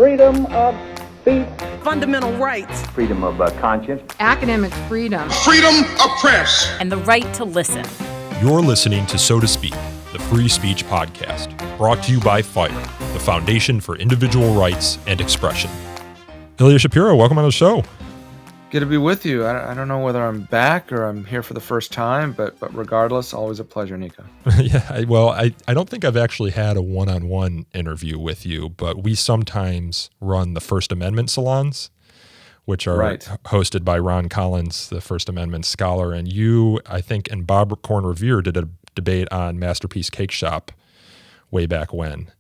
freedom of speech, fundamental rights, freedom of conscience, academic freedom, freedom of press, and the right to listen. You're listening to So to Speak, the free speech podcast, brought to you by FIRE, the Foundation for Individual Rights and Expression. Ilya Shapiro, welcome on the show. Good to be with you. I don't know whether I'm back or I'm here for the first time, but regardless, always a pleasure, Nico. Yeah, I don't think I've actually had a one-on-one interview with you, but we sometimes run the First Amendment salons, which are hosted by Ron Collins, the First Amendment scholar, and you, I think, and Bob Korn-Revere did a debate on Masterpiece Cake Shop way back when,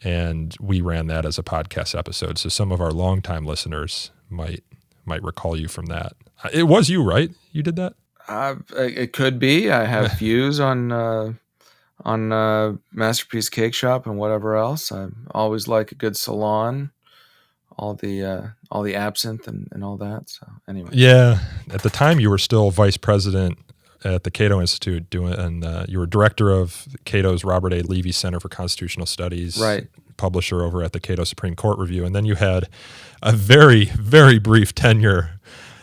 and we ran that as a podcast episode, so some of our longtime listeners might recall you from that. It was you, right? You did that? It could be. I have views on Masterpiece Cake Shop and whatever else. I always like a good salon, all the absinthe and all that. So anyway. Yeah. At the time, you were still vice president at the Cato Institute, and you were director of Cato's Robert A. Levy Center for Constitutional Studies, right? Publisher over at the Cato Supreme Court Review, and then you had a very, very brief tenure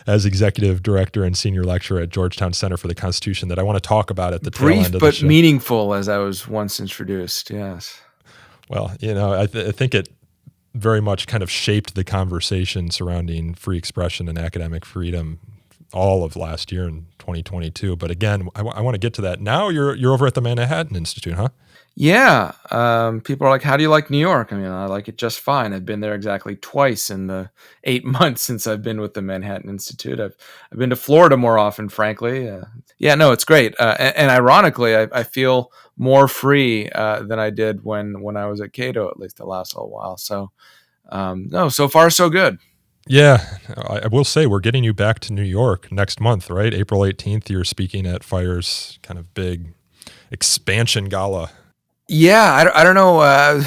as executive director and senior lecturer at Georgetown Center for the Constitution that I want to talk about at the tail end of the show. Brief but meaningful, as I was once introduced, yes. Well, I think it very much kind of shaped the conversation surrounding free expression and academic freedom all of last year in 2022. But again, I want to get to that. Now you're over at the Manhattan Institute, huh? Yeah. People are like, how do you like New York? I mean, I like it just fine. I've been there exactly twice in the 8 months since I've been with the Manhattan Institute. I've been to Florida more often, frankly. It's great. And ironically, I feel more free than I did when I was at Cato, at least the last little while. So, so far, so good. Yeah, I will say we're getting you back to New York next month, right? April 18th, you're speaking at FIRE's kind of big expansion gala. Yeah, I don't know.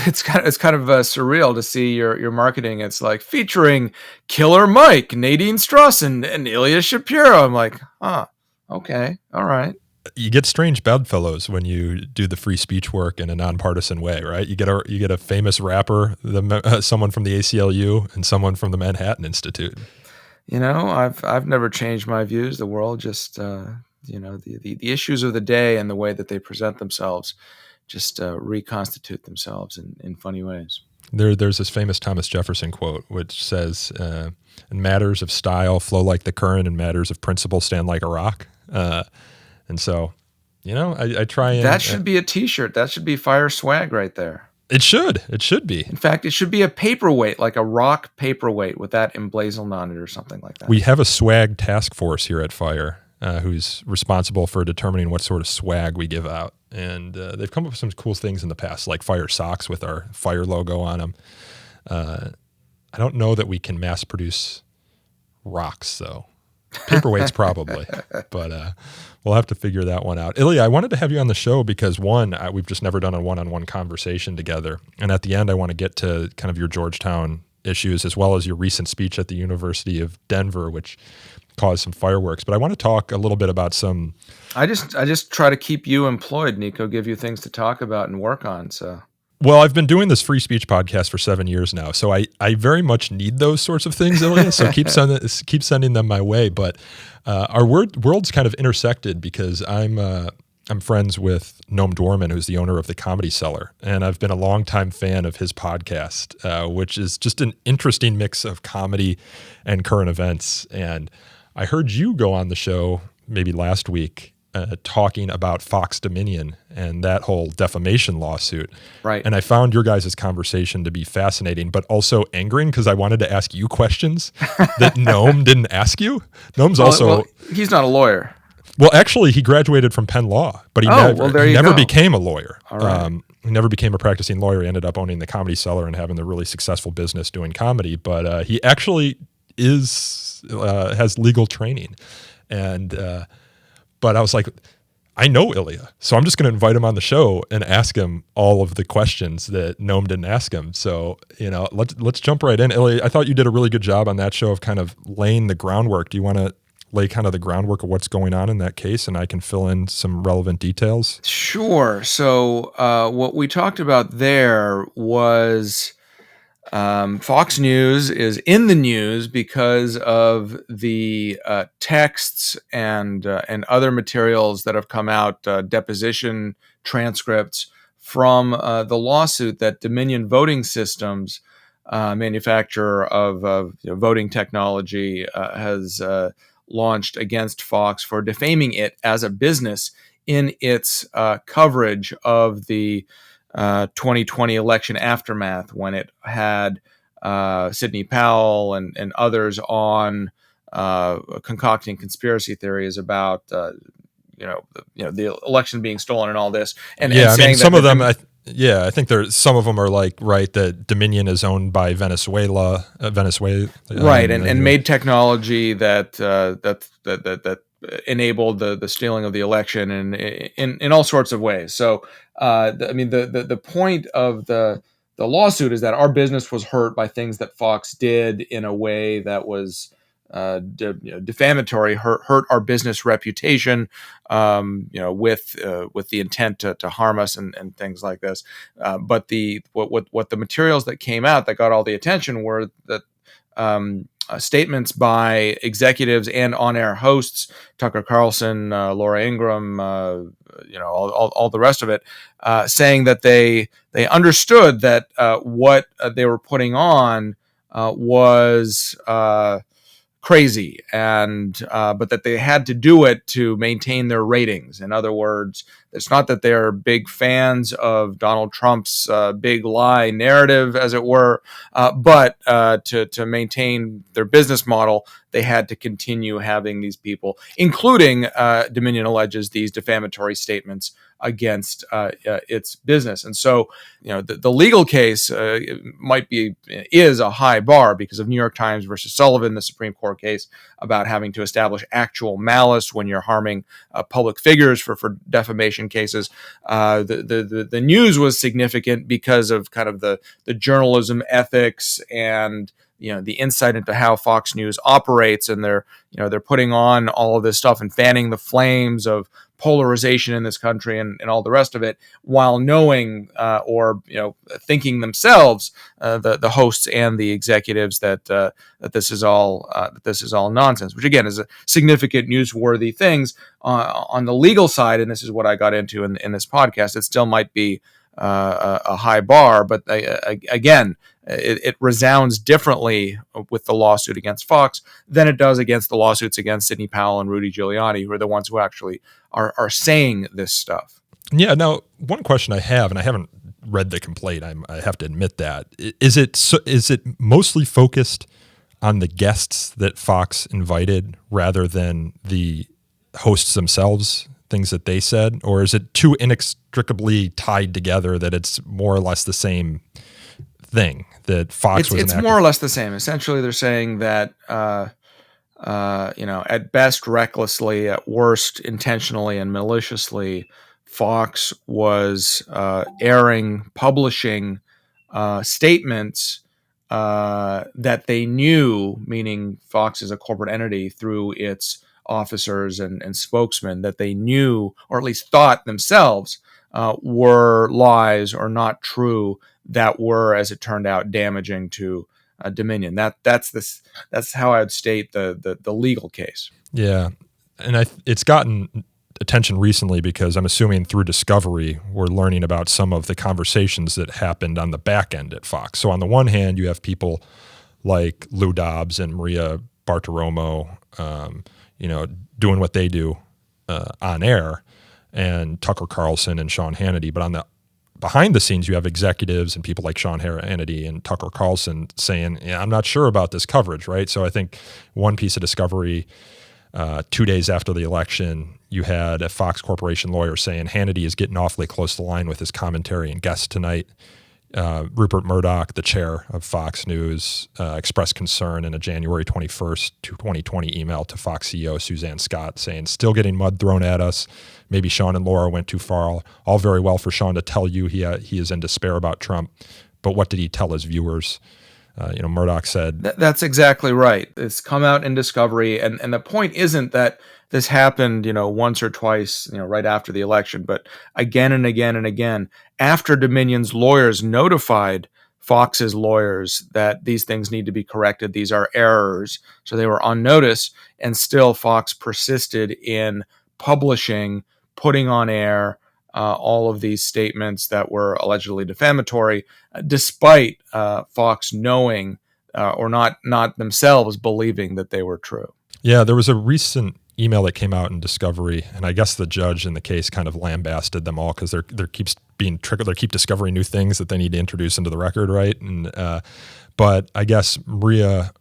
It's kind of surreal to see your marketing. It's like featuring Killer Mike, Nadine Strauss, and Ilya Shapiro. I'm like, okay, all right. You get strange bedfellows when you do the free speech work in a nonpartisan way, right? You get a famous rapper, someone from the ACLU, and someone from the Manhattan Institute. I've never changed my views. The world just the issues of the day and the way that they present themselves just reconstitute themselves in funny ways. There's this famous Thomas Jefferson quote, which says, in matters of style, flow like the current, in matters of principle, stand like a rock. And so, I try and... That should be a t-shirt. That should be FIRE swag right there. It should be. In fact, it should be a paperweight, like a rock paperweight with that emblazoned on it or something like that. We have a swag task force here at FIRE who's responsible for determining what sort of swag we give out. And they've come up with some cool things in the past, like FIRE socks with our FIRE logo on them. I don't know that we can mass produce rocks, though. Paperweights probably, but we'll have to figure that one out. Ilya, I wanted to have you on the show because we've just never done a one-on-one conversation together. And at the end, I want to get to kind of your Georgetown issues as well as your recent speech at the University of Denver, which caused some fireworks. But I want to talk a little bit about some... I just try to keep you employed, Nico, give you things to talk about and work on, so... Well, I've been doing this free speech podcast for 7 years now, so I very much need those sorts of things, Ilya, so keep sending them my way. But our worlds kind of intersected because I'm friends with Noam Dworman, who's the owner of the Comedy Cellar, and I've been a longtime fan of his podcast, which is just an interesting mix of comedy and current events. And I heard you go on the show maybe last week talking about Fox Dominion and that whole defamation lawsuit. Right. And I found your guys' conversation to be fascinating, but also angering because I wanted to ask you questions that Noam didn't ask you. Noam's also... he's not a lawyer. Well, actually, he graduated from Penn Law, but he never became a lawyer. All right. He never became a practicing lawyer. He ended up owning the Comedy Cellar and having the really successful business doing comedy, but he actually has legal training. And... But I was like, I know Ilya, so I'm just going to invite him on the show and ask him all of the questions that Noam didn't ask him. So, let's jump right in. Ilya, I thought you did a really good job on that show of kind of laying the groundwork. Do you want to lay kind of the groundwork of what's going on in that case, and I can fill in some relevant details? Sure. So what we talked about there was Fox News is in the news because of the texts and other materials that have come out, deposition transcripts from the lawsuit that Dominion Voting Systems, manufacturer of voting technology, has launched against Fox for defaming it as a business in its coverage of the 2020 election aftermath, when it had Sidney Powell and others on concocting conspiracy theories about the election being stolen and all this, and Yeah, I saying mean, some that of them, I think some of them are like, right, that Dominion is owned by Venezuela, right, and made technology that enabled the stealing of the election, and in all sorts of ways. So, the point of the lawsuit is that our business was hurt by things that Fox did in a way that was defamatory, hurt our business reputation, with the intent to harm us and things like this. But what the materials that came out that got all the attention were that statements by executives and on-air hosts, Tucker Carlson, Laura Ingraham, all the rest of it, saying that they understood that what they were putting on was crazy, and but that they had to do it to maintain their ratings. In other words, it's not that they're big fans of Donald Trump's big lie narrative, as it were, but to maintain their business model, they had to continue having these people, including Dominion alleges, these defamatory statements against its business. And so, the legal case is a high bar because of New York Times versus Sullivan, the Supreme Court case about having to establish actual malice when you're harming public figures for defamation cases. The news was significant because of kind of the journalism ethics and the insight into how Fox News operates, and they're putting on all of this stuff and fanning the flames of polarization in this country and all the rest of it, while knowing or thinking themselves, the hosts and the executives, that this is all nonsense, which again is a significant newsworthy things on the legal side. And this is what I got into in this podcast. It still might be a high bar, but again, it resounds differently with the lawsuit against Fox than it does against the lawsuits against Sidney Powell and Rudy Giuliani, who are the ones who actually are saying this stuff. Yeah. Now, one question I have, and I haven't read the complaint, I have to admit that, is it mostly focused on the guests that Fox invited rather than the hosts themselves, things that they said, or is it too inextricably tied together that it's more or less the same thing, that Fox was it's more or less the same? Essentially, they're saying that at best recklessly, at worst intentionally and maliciously, Fox was publishing statements that they knew, meaning Fox is a corporate entity through its officers and spokesmen, that they knew, or at least thought themselves, were lies or not true, that were, as it turned out, damaging to Dominion. That's how I would state the legal case. Yeah, and it's gotten attention recently because I'm assuming through discovery we're learning about some of the conversations that happened on the back end at Fox. So on the one hand, you have people like Lou Dobbs and Maria Bartiromo, doing what they do on air, and Tucker Carlson and Sean Hannity. But on the behind the scenes, you have executives and people like Sean Hannity and Tucker Carlson saying, "Yeah, I'm not sure about this coverage," right? So I think one piece of discovery, 2 days after the election, you had a Fox Corporation lawyer saying Hannity is getting awfully close to the line with his commentary and guests tonight. Rupert Murdoch, the chair of Fox News, expressed concern in a January 21st, 2020 email to Fox CEO Suzanne Scott saying, "Still getting mud thrown at us. Maybe Sean and Laura went too far. All very well for Sean to tell you he is in despair about Trump, but what did he tell his viewers?" Murdoch said... That's exactly right. It's come out in discovery, and the point isn't that this happened, once or twice, right after the election, but again and again and again, after Dominion's lawyers notified Fox's lawyers that these things need to be corrected. These are errors. So they were on notice, and still Fox persisted in publishing, putting on air all of these statements that were allegedly defamatory, despite Fox knowing or not themselves believing that they were true. Yeah, there was a recent email that came out in discovery, and I guess the judge in the case kind of lambasted them all because there keeps being triggered. They keep discovering new things that they need to introduce into the record, right? And but I guess Maria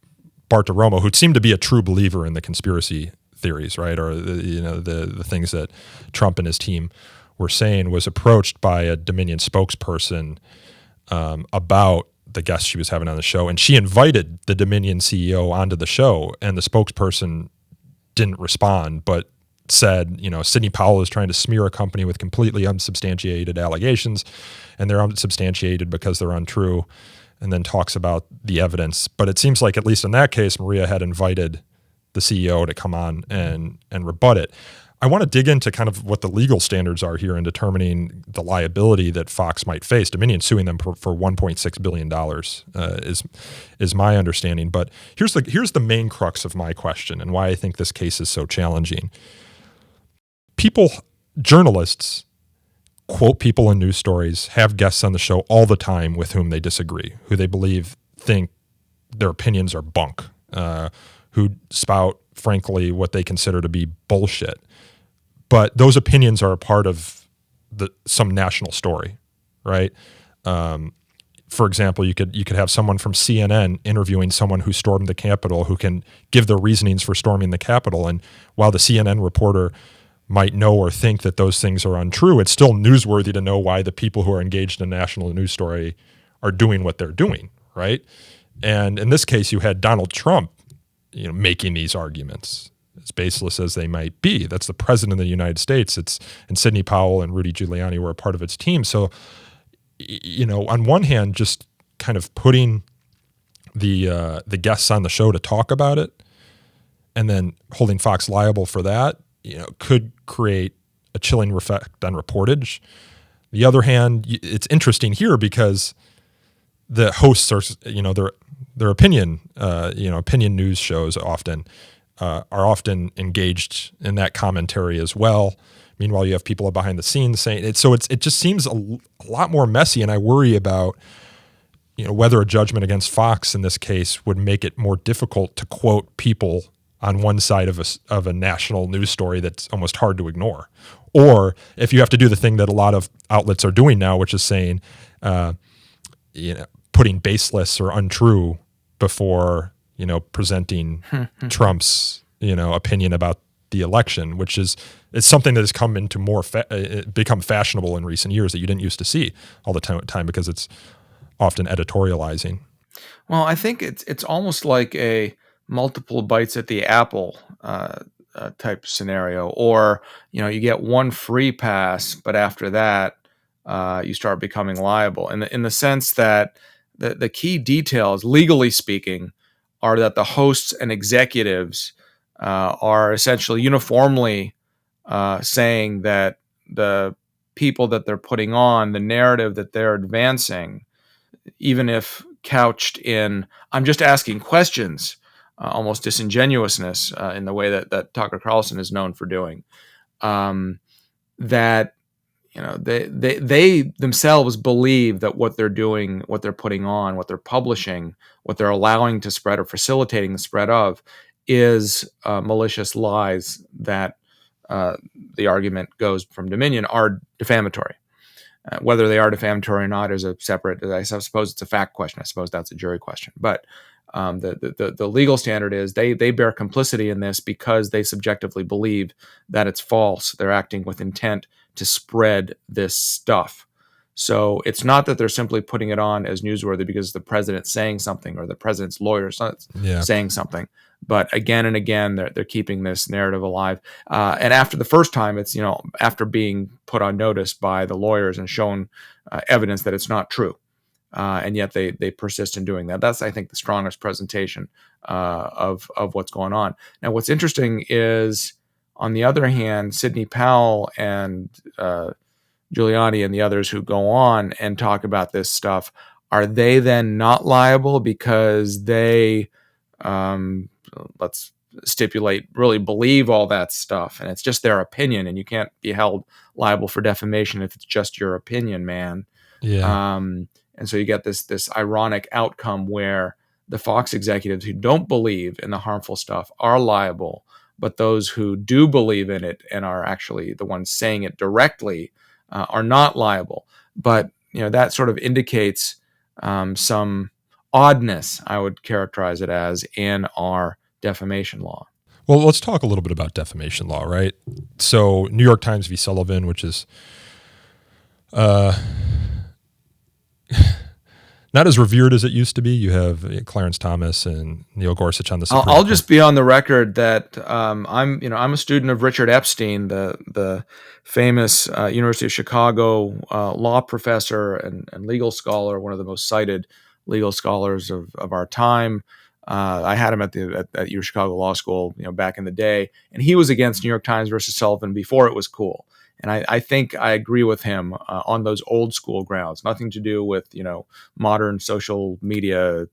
Bartiromo, who seemed to be a true believer in the conspiracy theories, right, or the things that Trump and his team were saying, was approached by a Dominion spokesperson about the guest she was having on the show, and she invited the Dominion CEO onto the show, and the spokesperson didn't respond, but said, Sidney Powell is trying to smear a company with completely unsubstantiated allegations, and they're unsubstantiated because they're untrue, and then talks about the evidence. But it seems like, at least in that case, Maria had invited the CEO to come on and rebut it. I want to dig into kind of what the legal standards are here in determining the liability that Fox might face. Dominion suing them for $1.6 billion is my understanding. But here's the main crux of my question and why I think this case is so challenging. Journalists quote people in news stories, have guests on the show all the time with whom they disagree, who they think their opinions are bunk, who spout, frankly, what they consider to be bullshit. But those opinions are a part of some national story, right? For example, you could have someone from CNN interviewing someone who stormed the Capitol, who can give their reasonings for storming the Capitol. And while the CNN reporter might know or think that those things are untrue, it's still newsworthy to know why the people who are engaged in a national news story are doing what they're doing, right? And in this case, you had Donald Trump, making these arguments, as baseless as they might be. That's the president of the United States. And Sidney Powell and Rudy Giuliani were a part of its team. So, on one hand, just kind of putting the guests on the show to talk about it, and then holding Fox liable for that, could create a chilling effect on reportage. The other hand, it's interesting here because the hosts are, their opinion, opinion news shows are often engaged in that commentary as well. Meanwhile, you have people behind the scenes saying it. So it just seems a lot more messy, and I worry about, whether a judgment against Fox in this case would make it more difficult to quote people on one side of a national news story that's almost hard to ignore. Or if you have to do the thing that a lot of outlets are doing now, which is saying, putting baseless or untrue before, presenting Trump's, opinion about the election, which is something that has come into become fashionable in recent years that you didn't used to see all the time because it's often editorializing. Well, I think it's almost like a multiple bites at the apple type scenario, or you get one free pass, but after that you start becoming liable. In the sense that the key details, legally speaking, are that the hosts and executives are essentially uniformly saying that the people that they're putting on, the narrative that they're advancing, even if couched in "I'm just asking questions," almost disingenuousness in the way that Tucker Carlson is known for doing, that they themselves believe that what they're doing, what they're putting on, what they're publishing, what they're allowing to spread or facilitating the spread of is malicious lies that the argument goes from Dominion are defamatory. Whether they are defamatory or not is a separate, I suppose it's a fact question. I suppose that's a jury question. But the legal standard is they bear complicity in this because they subjectively believe that it's false. They're acting with intent to spread this stuff. So it's not that they're simply putting it on as newsworthy because the president's saying something or the president's lawyer saying something. But again and again, they're keeping this narrative alive. And after the first time, it's, after being put on notice by the lawyers and shown evidence that it's not true. And yet they persist in doing that. That's, I think, the strongest presentation of what's going on. Now, what's interesting is, on the other hand, Sidney Powell and Giuliani and the others who go on and talk about this stuff are they then not liable because they, let's stipulate, really believe all that stuff, and it's just their opinion, and you can't be held liable for defamation if it's just your opinion, man. Yeah. And so you get this ironic outcome where the Fox executives who don't believe in the harmful stuff are liable, but those who do believe in it and are actually the ones saying it directly are not liable. But that sort of indicates some oddness, I would characterize it as, in our defamation law. Well, let's talk a little bit about defamation law, right? So New York Times v. Sullivan, which is not as revered as it used to be. You have Clarence Thomas and Neil Gorsuch on the Supreme I'll Court. just be on the record that I'm a student of Richard Epstein, the famous University of Chicago law professor and legal scholar, one of the most cited legal scholars of our time. I had him at your Chicago Law School, back in the day, and he was against New York Times versus Sullivan before it was cool. And I think I agree with him on those old school grounds. Nothing to do with modern social media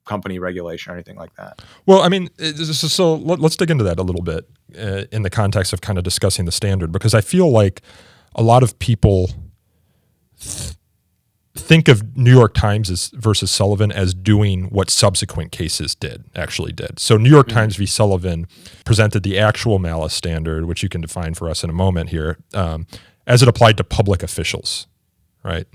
company regulation or anything like that. Well, I mean, so let's dig into that a little bit in the context of kind of discussing the standard, because I feel like a lot of people think of New York Times versus Sullivan as doing what subsequent cases actually did. So New York Times v. Sullivan presented the actual malice standard, which you can define for us in a moment here, as it applied to public officials, right?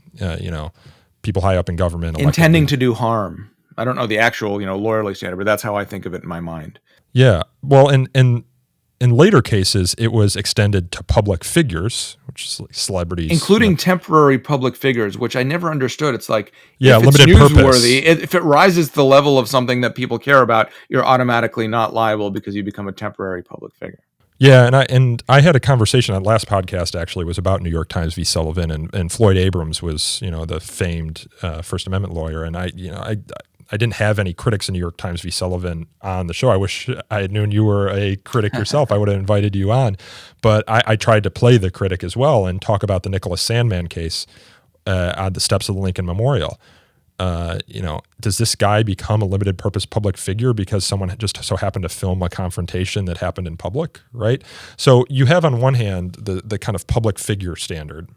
People high up in government. Intending to do harm. I don't know the actual, lawyerly standard, but that's how I think of it in my mind. Yeah. Well, in later cases, it was extended to public figures, which is like celebrities, including temporary public figures, which I never understood. It's like, if limited it's purpose. newsworthy, if it rises to the level of something that people care about, you're automatically not liable because you become a temporary public figure. Yeah, and I had a conversation on last podcast actually was about New York Times v. Sullivan, and Floyd Abrams was the famed First Amendment lawyer, and I didn't have any critics in New York Times v. Sullivan on the show. I wish I had known you were a critic yourself. I would have invited you on. But I tried to play the critic as well and talk about the Nicholas Sandmann case on the steps of the Lincoln Memorial. Does this guy become a limited purpose public figure because someone just so happened to film a confrontation that happened in public, right? So you have on one hand the kind of public figure standard,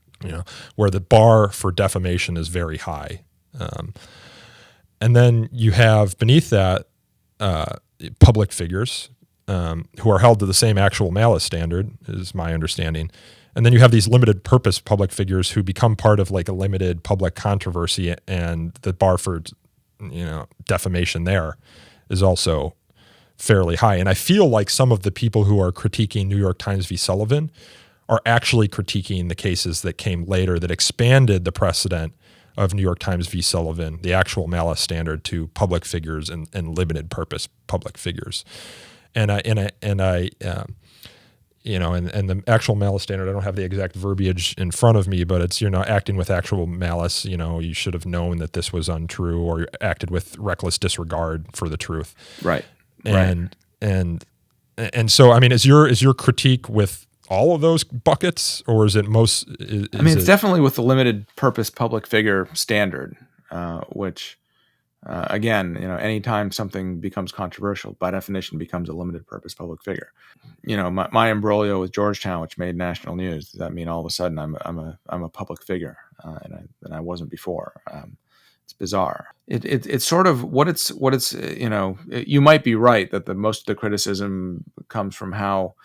where the bar for defamation is very high. And then you have beneath that public figures who are held to the same actual malice standard, is my understanding. And then you have these limited purpose public figures who become part of like a limited public controversy, and the bar for defamation there is also fairly high. And I feel like some of the people who are critiquing New York Times v. Sullivan are actually critiquing the cases that came later that expanded the precedent of New York Times v. Sullivan, the actual malice standard, to public figures and limited purpose public figures. And the actual malice standard, I don't have the exact verbiage in front of me, but it's, acting with actual malice, you should have known that this was untrue, or you acted with reckless disregard for the truth. Right. And so, I mean, is your critique with all of those buckets, or is it most? It's definitely with the limited purpose public figure standard, which, again, anytime something becomes controversial, by definition, becomes a limited purpose public figure. My imbroglio with Georgetown, which made national news, does that mean all of a sudden I'm a public figure, and I wasn't before? It's bizarre. It's sort of what it's. You might be right that most of the criticism comes from how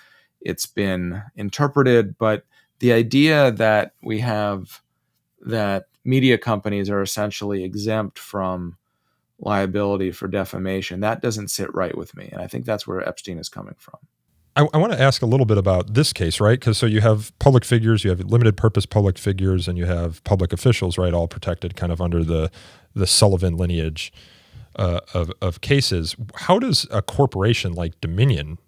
it's been interpreted, but the idea that we have that media companies are essentially exempt from liability for defamation, that doesn't sit right with me. And I think that's where Epstein is coming from. I want to ask a little bit about this case, right? Because so you have public figures, you have limited purpose public figures, and you have public officials, right? All protected kind of under the Sullivan lineage of cases. How does a corporation like Dominion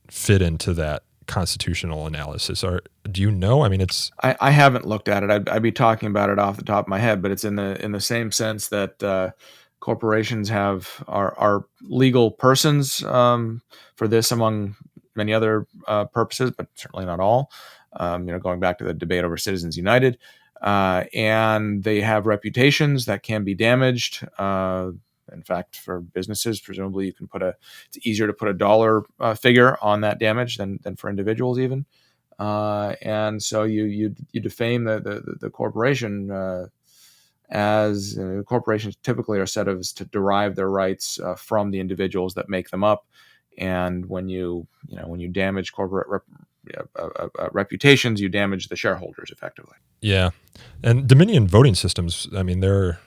fit into that constitutional analysis? Or do you know? I mean, I haven't looked at it. I'd be talking about it off the top of my head, but it's in the same sense that corporations are legal persons for this, among many other purposes, but certainly not all. Going back to the debate over Citizens United, and they have reputations that can be damaged. In fact, for businesses, presumably it's easier to put a dollar figure on that damage than for individuals even. And so you defame the corporation, as corporations typically are set up to derive their rights from the individuals that make them up. And when you damage corporate reputations, you damage the shareholders effectively. Yeah, and Dominion voting systems, I mean, their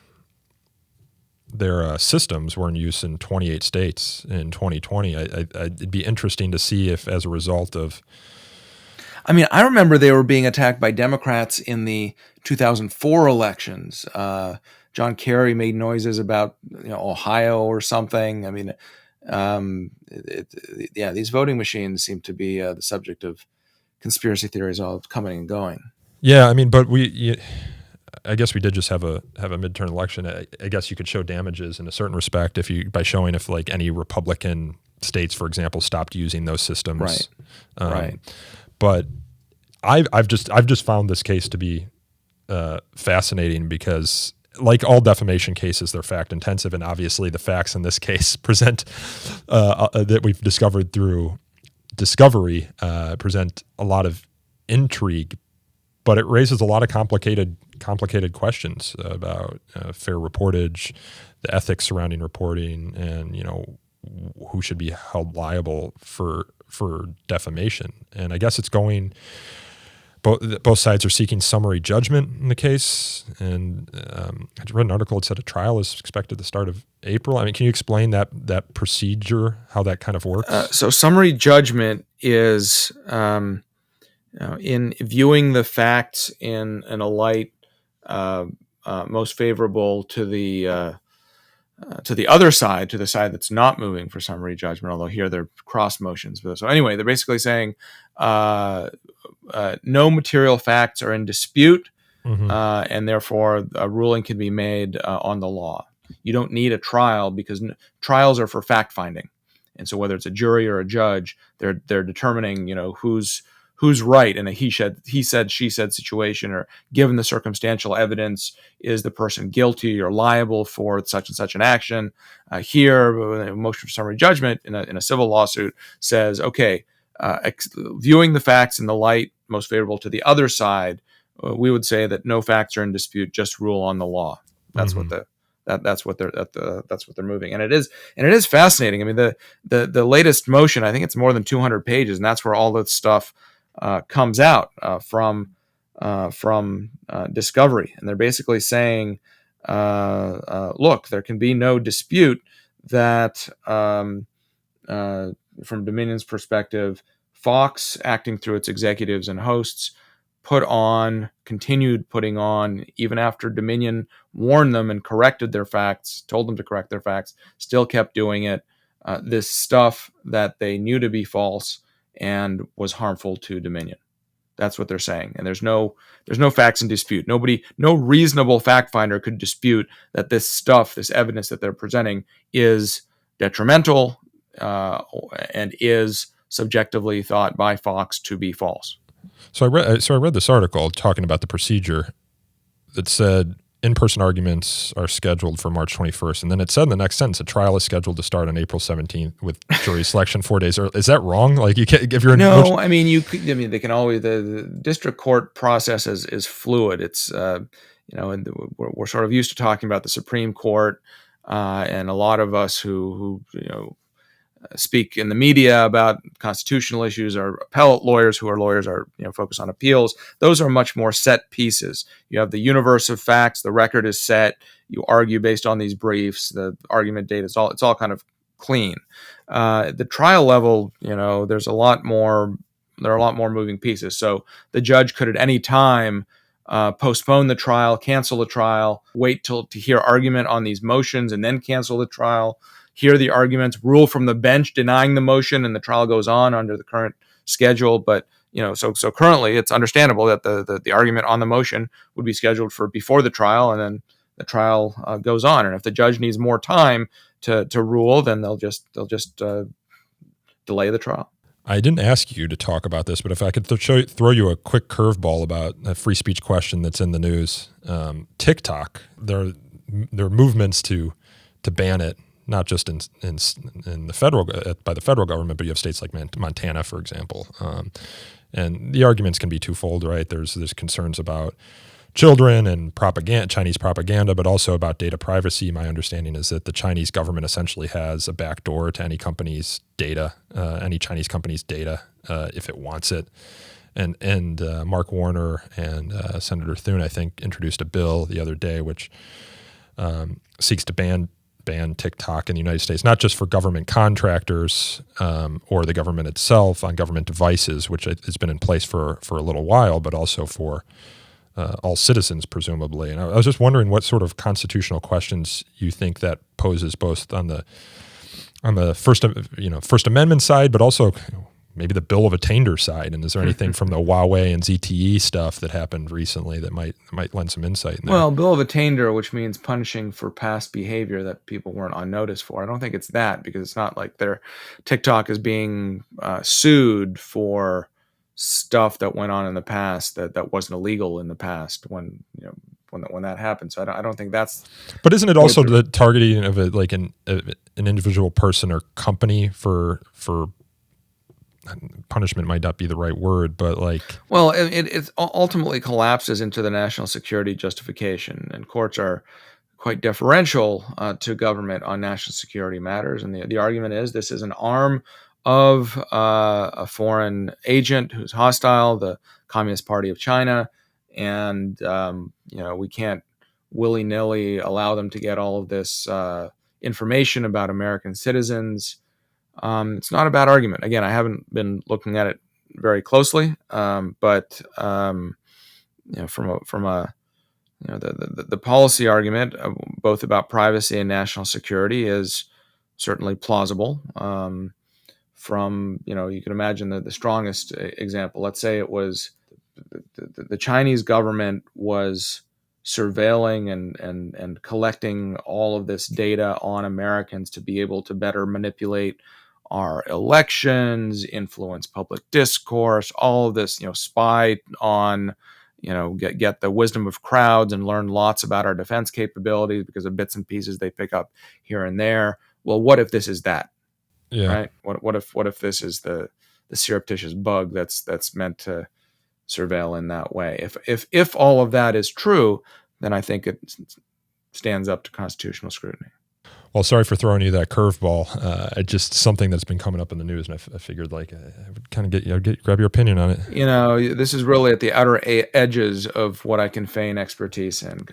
systems were in use in 28 states in 2020. It'd be interesting to see if, as a result of... I mean, I remember they were being attacked by Democrats in the 2004 elections. John Kerry made noises about Ohio or something. I mean, these voting machines seem to be the subject of conspiracy theories all coming and going. Yeah, I mean, but I guess we did just have a midterm election. I guess you could show damages in a certain respect by showing if like any Republican states, for example, stopped using those systems. Right. Right. But I've just found this case to be fascinating because, like all defamation cases, they're fact intensive, and obviously the facts in this case present that we've discovered through discovery present a lot of intrigue, but it raises a lot of complicated questions about fair reportage, the ethics surrounding reporting, and who should be held liable for defamation. And I guess it's going. Both sides are seeking summary judgment in the case, and I read an article that said a trial is expected at the start of April. I mean, can you explain that procedure, how that kind of works? So summary judgment is in viewing the facts in a light most favorable to the other side, to the side that's not moving for summary judgment, although here they're cross motions. So anyway, they're basically saying no material facts are in dispute, and therefore a ruling can be made on the law. You don't need a trial because trials are for fact finding, and so whether it's a jury or a judge, they're determining who's right in a he said she said situation, or given the circumstantial evidence, is the person guilty or liable for such and such an action. Here, a motion for summary judgment in a civil lawsuit says, okay, viewing the facts in the light most favorable to the other side, we would say that no facts are in dispute, just rule on the law. That's what that's what they're moving, and it is fascinating. I mean, the latest motion, I think it's more than 200 pages, and that's where all that stuff comes out from discovery. And they're basically saying, look, there can be no dispute that from Dominion's perspective, Fox, acting through its executives and hosts, continued putting on, even after Dominion warned them and corrected their facts, told them to correct their facts, still kept doing it, this stuff that they knew to be false and was harmful to Dominion. That's what they're saying. And there's no facts in dispute. No reasonable fact finder could dispute that this stuff, this evidence that they're presenting, is detrimental and is subjectively thought by Fox to be false. So I read this article talking about the procedure that said in-person arguments are scheduled for March 21st, and then it said in the next sentence a trial is scheduled to start on April 17th with jury selection 4 days early. Is that wrong? Like, you can't, if you're no, I mean they can always, the district court process is fluid. It's and we're sort of used to talking about the Supreme Court, and a lot of us who speak in the media about constitutional issues are appellate lawyers who are lawyers are focused on appeals. Those are much more set pieces. You have the universe of facts, the record is set, you argue based on these briefs, the argument date it's all kind of clean. The trial level, there's a lot more moving pieces. So the judge could at any time postpone the trial, cancel the trial, wait to hear argument on these motions and then cancel the trial, hear the arguments, rule from the bench denying the motion, and the trial goes on under the current schedule. But so currently it's understandable that the argument on the motion would be scheduled for before the trial, and then the trial goes on. And if the judge needs more time to rule, then they'll just delay the trial. I didn't ask you to talk about this, but if I could throw you a quick curveball about a free speech question that's in the news, TikTok, there are movements to ban it, not just in the federal by the federal government, but you have states like Montana, for example, and the arguments can be twofold, right? There's concerns about children and Chinese propaganda, but also about data privacy. My understanding is that the Chinese government essentially has a backdoor to any company's data, any Chinese company's data, if it wants it. And Mark Warner and Senator Thune, I think, introduced a bill the other day which seeks to ban TikTok in the United States, not just for government contractors or the government itself on government devices, which has been in place for a little while, but also for all citizens, presumably. And I was just wondering what sort of constitutional questions you think that poses, both on the First Amendment side, but also maybe the Bill of Attainder side. And is there anything from the Huawei and ZTE stuff that happened recently that might lend some insight in there? Well, Bill of Attainder, which means punishing for past behavior that people weren't on notice for. I don't think it's that, because it's not like TikTok is being sued for stuff that went on in the past that wasn't illegal in the past when that happened. So I don't think that's. But isn't it also the targeting of an individual person or company for punishment might not be the right word, but well, it ultimately collapses into the national security justification, and courts are quite deferential to government on national security matters. And the argument is this is an arm of a foreign agent who's hostile, the Communist Party of China, and we can't willy-nilly allow them to get all of this information about American citizens. It's not a bad argument. Again, I haven't been looking at it very closely, but from the policy argument, both about privacy and national security, is certainly plausible. You can imagine the strongest example. Let's say it was the Chinese government was surveilling and collecting all of this data on Americans to be able to better manipulate our elections, influence public discourse, all of this, spy on, get the wisdom of crowds and learn lots about our defense capabilities because of bits and pieces they pick up here and there. Well, what if this is that? yeah. Right? What if this is the surreptitious bug that's meant to surveil in that way? If all of that is true, then I think it stands up to constitutional scrutiny. Well, sorry for throwing you that curveball. It's just something that's been coming up in the news, and I figured I would kind of grab your opinion on it. This is really at the outer edges of what I can feign expertise in.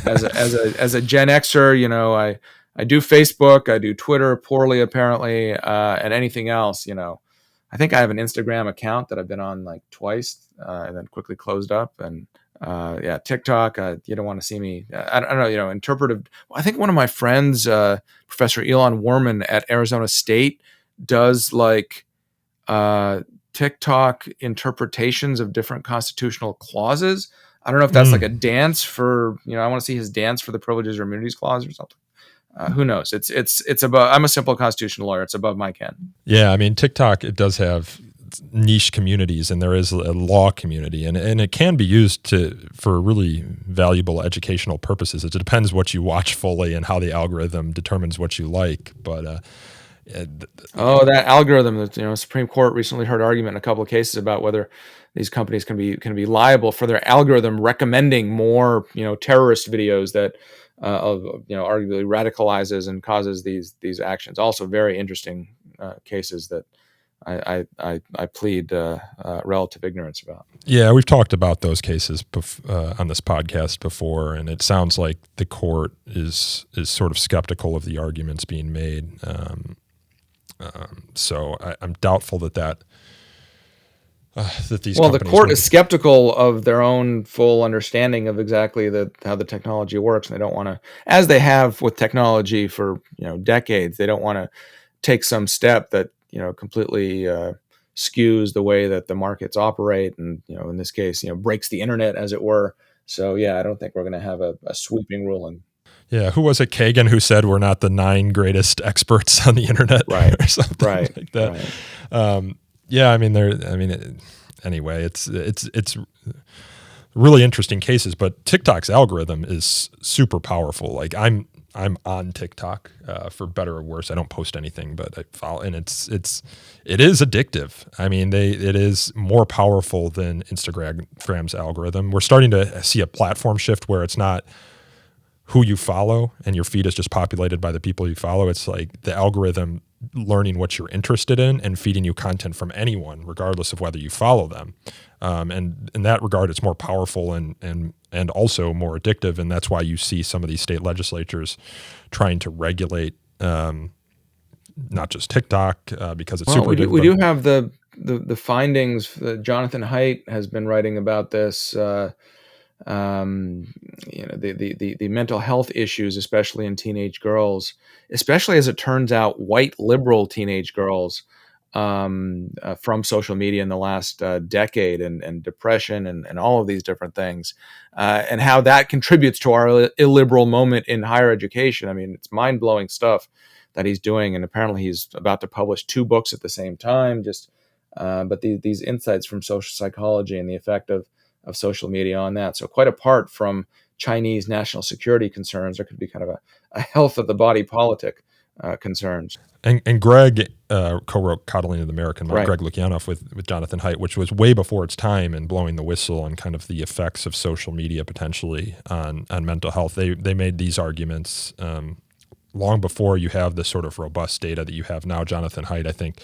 as a Gen Xer, I do Facebook, I do Twitter poorly apparently, and anything else. I think I have an Instagram account that I've been on twice, and then quickly closed up. And TikTok, you don't want to see me. I don't know, interpretive. I think one of my friends, Professor Elon Warman at Arizona State, does TikTok interpretations of different constitutional clauses. I don't know if that's like a dance for, I want to see his dance for the Privileges or Immunities Clause or something. Who knows? It's above. I'm a simple constitutional lawyer. It's above my ken. Yeah, I mean, TikTok, it does have niche communities, and there is a law community, and it can be used for really valuable educational purposes. It depends what you watch fully and how the algorithm determines what you like. But that algorithm that Supreme Court recently heard argument in a couple of cases about whether these companies can be liable for their algorithm recommending more terrorist videos that arguably radicalizes and causes these actions. Also, very interesting cases that I plead relative ignorance about. Yeah, we've talked about those cases on this podcast before, and it sounds like the court is sort of skeptical of the arguments being made. So I'm doubtful that these. Well, the court is skeptical of their own full understanding of exactly how the technology works, and they don't want to, as they have with technology for decades, they don't want to take some step that completely skews the way that the markets operate, and in this case, breaks the internet, as it were. So I don't think we're going to have a sweeping ruling. Yeah, who was it? Kagan, who said we're not the 9 greatest experts on the internet, right? Or something right, like that. Right. Yeah, I mean, anyway, it's really interesting cases, but TikTok's algorithm is super powerful. Like I'm on TikTok for better or worse. I don't post anything, but I follow, and it is addictive. I mean, it is more powerful than Instagram's algorithm. We're starting to see a platform shift where it's not who you follow and your feed is just populated by the people you follow. It's like the algorithm learning what you're interested in and feeding you content from anyone, regardless of whether you follow them. And in that regard, it's more powerful and also more addictive. And that's why you see some of these state legislatures trying to regulate not just TikTok because it's super addictive. We do have the findings. Jonathan Haidt has been writing about this. The mental health issues, especially in teenage girls, especially as it turns out, white liberal teenage girls from social media in the last decade, and depression and all of these different things, and how that contributes to our illiberal moment in higher education. I mean, it's mind-blowing stuff that he's doing, and apparently he's about to publish 2 books at the same time. But these insights from social psychology and the effect of social media on that. So quite apart from Chinese national security concerns, there could be kind of a health of the body politic concerns. And Greg co-wrote Coddling of the American Mind, Right. Greg Lukianoff with Jonathan Haidt, which was way before its time and blowing the whistle on kind of the effects of social media potentially on mental health. They made these arguments long before you have the sort of robust data that you have now. Jonathan Haidt, I think,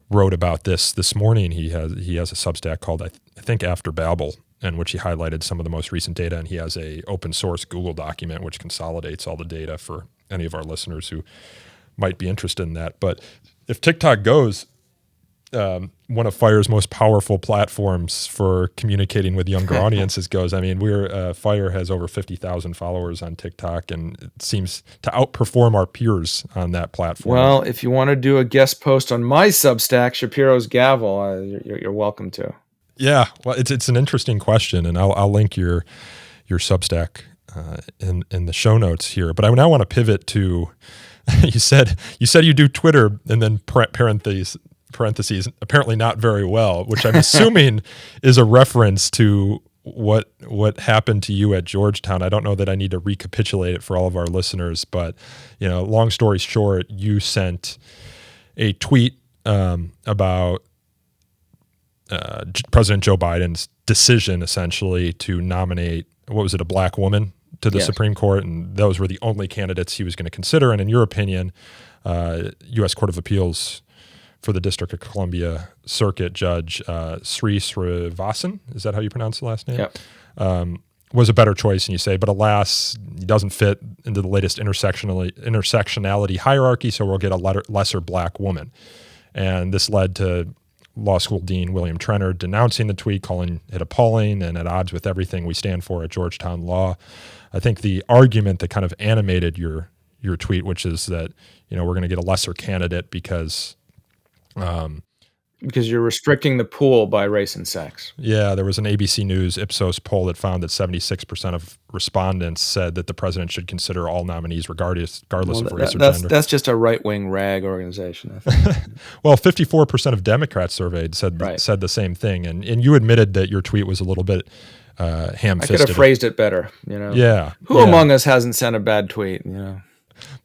wrote about this morning. He has a Substack called I think After Babel, in which he highlighted some of the most recent data, and he has a open source Google document which consolidates all the data for any of our listeners who might be interested in that. But if TikTok goes, one of FIRE's most powerful platforms for communicating with younger audiences goes. I mean, FIRE has over 50,000 followers on TikTok, and it seems to outperform our peers on that platform. Well, if you want to do a guest post on my Substack, Shapiro's Gavel, you're welcome to. Yeah, well, it's an interesting question, and I'll link your Substack in the show notes here. But I now want to pivot to you said you do Twitter, and then parentheses apparently not very well, which I'm assuming is a reference to what happened to you at Georgetown. I don't know that I need to recapitulate it for all of our listeners, but long story short, you sent a tweet about President Joe Biden's decision essentially to nominate, a black woman to the Supreme Court, and those were the only candidates he was going to consider. And in your opinion, U.S. Court of Appeals for the District of Columbia Circuit Judge Sri Srivasan, is that how you pronounce the last name? Yep. Was a better choice, and you say, but alas, he doesn't fit into the latest intersectionality hierarchy, so we'll get a lesser black woman. And this led to law school dean William Trenner denouncing the tweet, calling it appalling and at odds with everything we stand for at Georgetown Law. I think the argument that kind of animated your tweet, which is that we're going to get a lesser candidate because you're restricting the pool by race and sex. Yeah, there was an ABC News Ipsos poll that found that 76% of respondents said that the president should consider all nominees regardless of race or gender. That's just a right-wing rag organization, I think. Well, 54% of Democrats surveyed said the same thing, and you admitted that your tweet was a little bit ham-fisted. I could have phrased it better, Yeah. Who among us hasn't sent a bad tweet,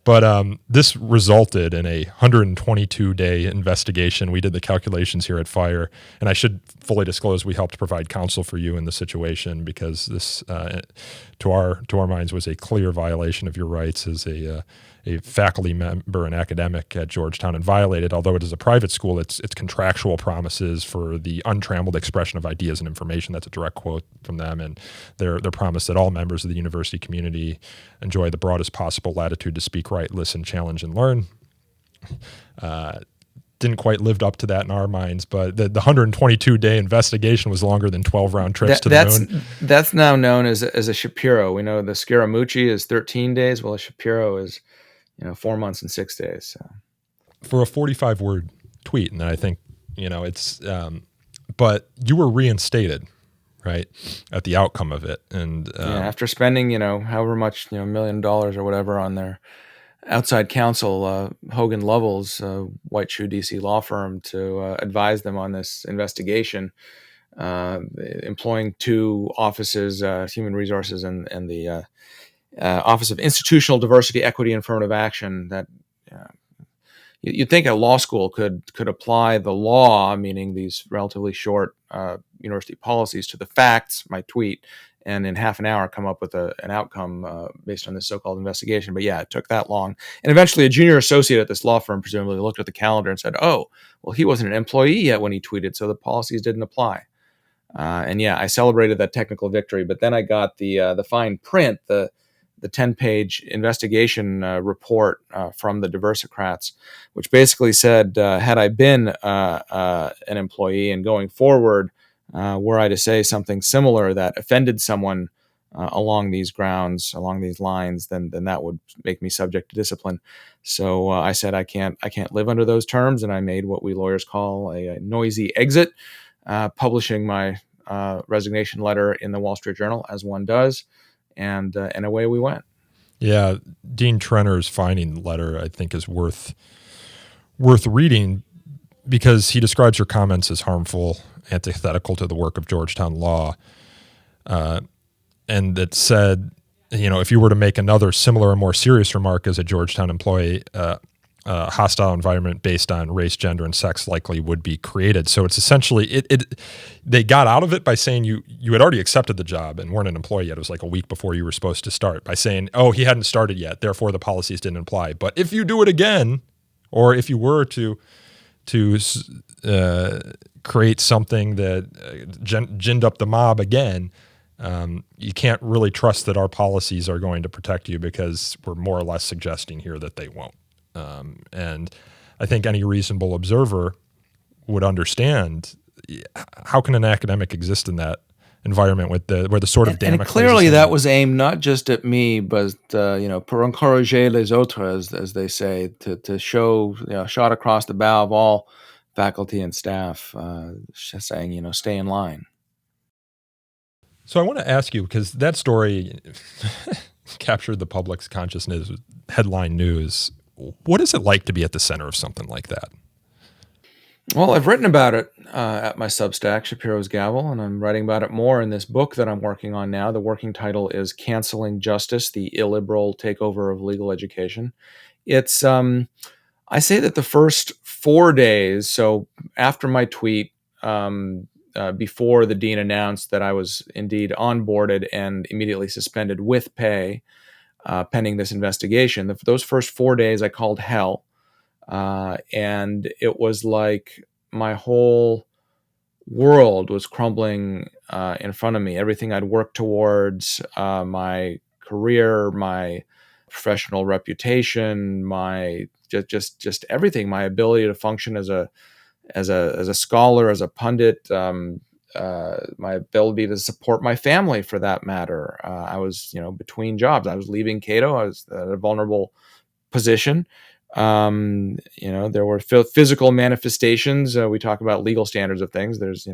But this resulted in a 122-day investigation. We did the calculations here at FIRE, and I should fully disclose we helped provide counsel for you in the situation because this, to our minds, was a clear violation of your rights as a faculty member and academic at Georgetown, and violated, although it is a private school, its contractual promises for the untrammeled expression of ideas and information. That's a direct quote from them, and their promise that all members of the university community enjoy the broadest possible latitude to speak, write, listen, challenge, and learn. Didn't quite live up to that in our minds, but the 122-day investigation was longer than 12 round trips to the moon. That's now known as a Shapiro. We know the Scaramucci is 13 days, while a Shapiro is 4 months and 6 days. So. For a 45-word tweet, and I think it's. But you were reinstated, right, at the outcome of it, and after spending however much $1 million or whatever on their outside counsel, Hogan Lovells, white shoe DC law firm, to advise them on this investigation, employing two offices, Human Resources and the Office of Institutional Diversity, Equity, and Affirmative Action. That you'd think a law school could apply the law, meaning these relatively short university policies, to the facts, my tweet, and in half an hour come up with an outcome based on this so-called investigation. But yeah, it took that long. And eventually a junior associate at this law firm presumably looked at the calendar and said, oh, well, he wasn't an employee yet when he tweeted, so the policies didn't apply. And yeah, I celebrated that technical victory. But then I got the fine print, the 10-page investigation report from the Diversicrats, which basically said, had I been an employee and going forward, were I to say something similar that offended someone along these grounds, along these lines, then that would make me subject to discipline. So I said I can't live under those terms, and I made what we lawyers call a noisy exit, publishing my resignation letter in the Wall Street Journal, as one does, and away we went. Yeah, Dean Trenner's finding letter, I think, is worth reading because he describes your comments as harmful, antithetical to the work of Georgetown law, and it said, if you were to make another similar or more serious remark as a Georgetown employee, a hostile environment based on race, gender, and sex likely would be created. So it's essentially they got out of it by saying you had already accepted the job and weren't an employee yet. It was like a week before you were supposed to start, by saying, oh, he hadn't started yet, therefore the policies didn't apply. But if you do it again, or if you were to create something that ginned up the mob again, you can't really trust that our policies are going to protect you, because we're more or less suggesting here that they won't. And I think any reasonable observer would understand, how can an academic exist in that environment where the sort of and clearly that was aimed not just at me, but pour encourager les autres, as they say, to show shot across the bow of all faculty and staff, saying stay in line. So I want to ask you, because that story captured the public's consciousness, headline news. What is it like to be at the center of something like that? Well, I've written about it at my Substack, Shapiro's Gavel, and I'm writing about it more in this book that I'm working on now. The working title is Canceling Justice, the Illiberal Takeover of Legal Education. It's, I say that the first 4 days, so after my tweet, before the dean announced that I was indeed onboarded and immediately suspended with pay, pending this investigation, those first 4 days I called hell. And it was like my whole world was crumbling in front of me. Everything I'd worked towards, my career, my professional reputation, my just everything, my ability to function as a scholar, as a pundit, my ability to support my family, for that matter. I was, between jobs. I was leaving Cato. I was at a vulnerable position. There were physical manifestations. We talk about legal standards of things. There's,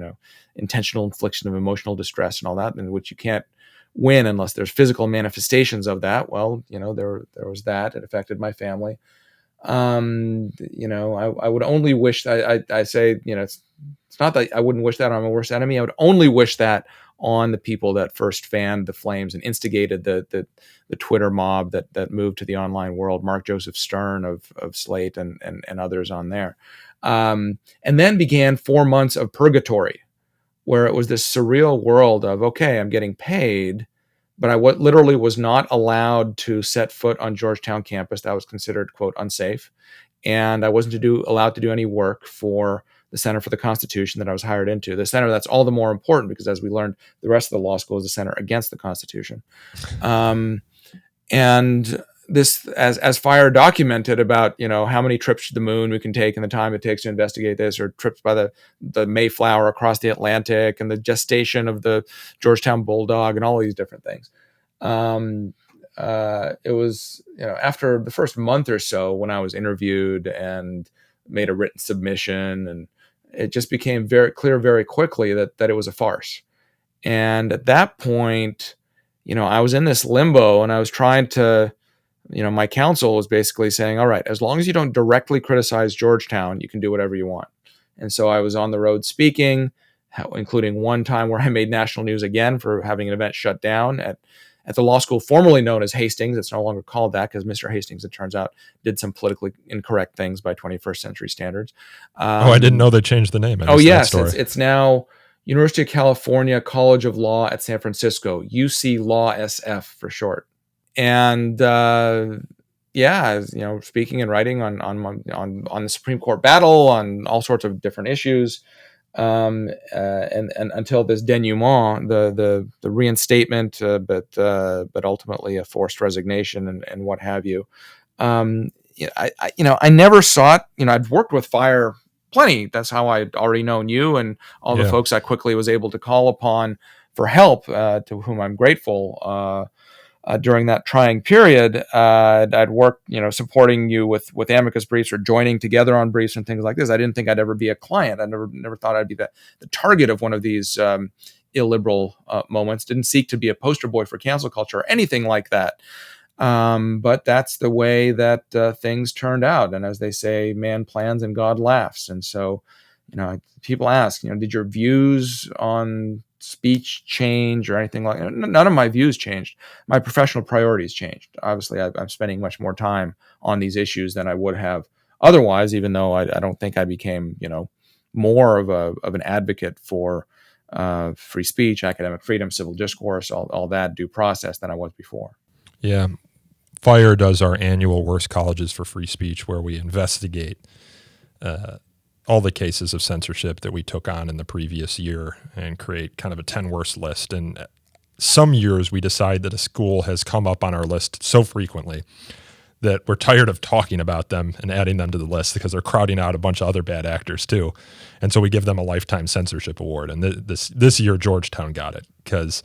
intentional infliction of emotional distress and all that, in which you can't win unless there's physical manifestations of that. Well, there was that. It affected my family. I would only wish, I say, it's not that I wouldn't wish that on my worst enemy. I would only wish that on the people that first fanned the flames and instigated the Twitter mob that moved to the online world, Mark Joseph Stern of Slate and others on there. And then began 4 months of purgatory, where it was this surreal world of, okay, I'm getting paid, but I literally was not allowed to set foot on Georgetown campus. That was considered, quote, unsafe. And I wasn't allowed to do any work for the Center for the Constitution that I was hired into. The center that's all the more important because, as we learned, the rest of the law school is a center against the Constitution. And this, as Fire documented about, how many trips to the moon we can take and the time it takes to investigate this, or trips by the Mayflower across the Atlantic, and the gestation of the Georgetown Bulldog, and all these different things. It was, after the first month or so, when I was interviewed and made a written submission, and it just became very clear very quickly that it was a farce. And at that point, I was in this limbo, and I was trying to my counsel was basically saying, all right, as long as you don't directly criticize Georgetown, you can do whatever you want. And so I was on the road speaking, including one time where I made national news again for having an event shut down at the law school formerly known as Hastings. It's no longer called that because Mr. Hastings, it turns out, did some politically incorrect things by 21st century standards. I didn't know they changed the name. Yes, it's now University of California College of Law at San Francisco, UC Law SF for short. And speaking and writing on the Supreme Court battle, on all sorts of different issues. And until this denouement, the reinstatement, but ultimately a forced resignation and what have you. I never sought. I'd worked with fire plenty. That's how I'd already known you and all the folks I quickly was able to call upon for help, to whom I'm grateful. During that trying period, I'd worked, supporting you with amicus briefs or joining together on briefs and things like this. I didn't think I'd ever be a client. I never thought I'd be the target of one of these illiberal moments. Didn't seek to be a poster boy for cancel culture or anything like that. But that's the way that things turned out. And as they say, man plans and God laughs. And so, people ask, did your views on speech change or anything like that? None of my views changed. My professional priorities changed. Obviously, I'm spending much more time on these issues than I would have otherwise, even though I don't think I became, more of an advocate for free speech, academic freedom, civil discourse, all that due process than I was before. Yeah. FIRE does our annual Worst Colleges for Free Speech, where we investigate all the cases of censorship that we took on in the previous year and create kind of a 10 worst list. And some years we decide that a school has come up on our list so frequently that we're tired of talking about them and adding them to the list because they're crowding out a bunch of other bad actors too. And so we give them a lifetime censorship award. And this year Georgetown got it because,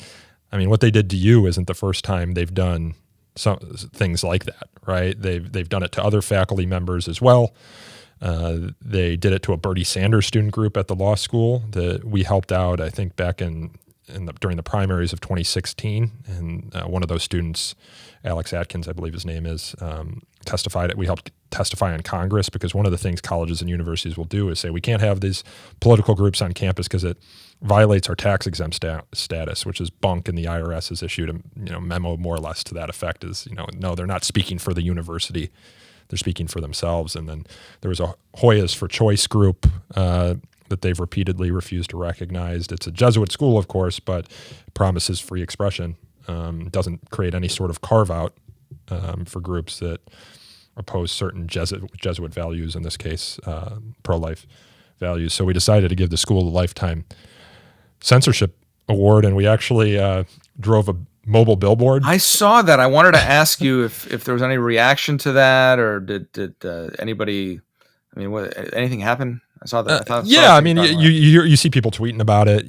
what they did to you isn't the first time they've done some things like that, right? They've done it to other faculty members as well. They did it to a Bernie Sanders student group at the law school that we helped out, I think, back during the primaries of 2016. And one of those students, Alex Atkins, I believe his name is, testified. We helped testify on Congress because one of the things colleges and universities will do is say we can't have these political groups on campus because it violates our tax exempt status, which is bunk, and the IRS has issued a memo more or less to that effect. Is no, they're not speaking for the university. They're speaking for themselves. And then there was a Hoyas for Choice group that they've repeatedly refused to recognize. It's a Jesuit school, of course, but promises free expression. Doesn't create any sort of carve-out for groups that oppose certain Jesuit values, in this case, pro-life values. So we decided to give the school a lifetime censorship award, and we actually drove a mobile billboard. I saw that. I wanted to ask you if there was any reaction to that, or did anybody? Anything happen? I saw that. You see people tweeting about it.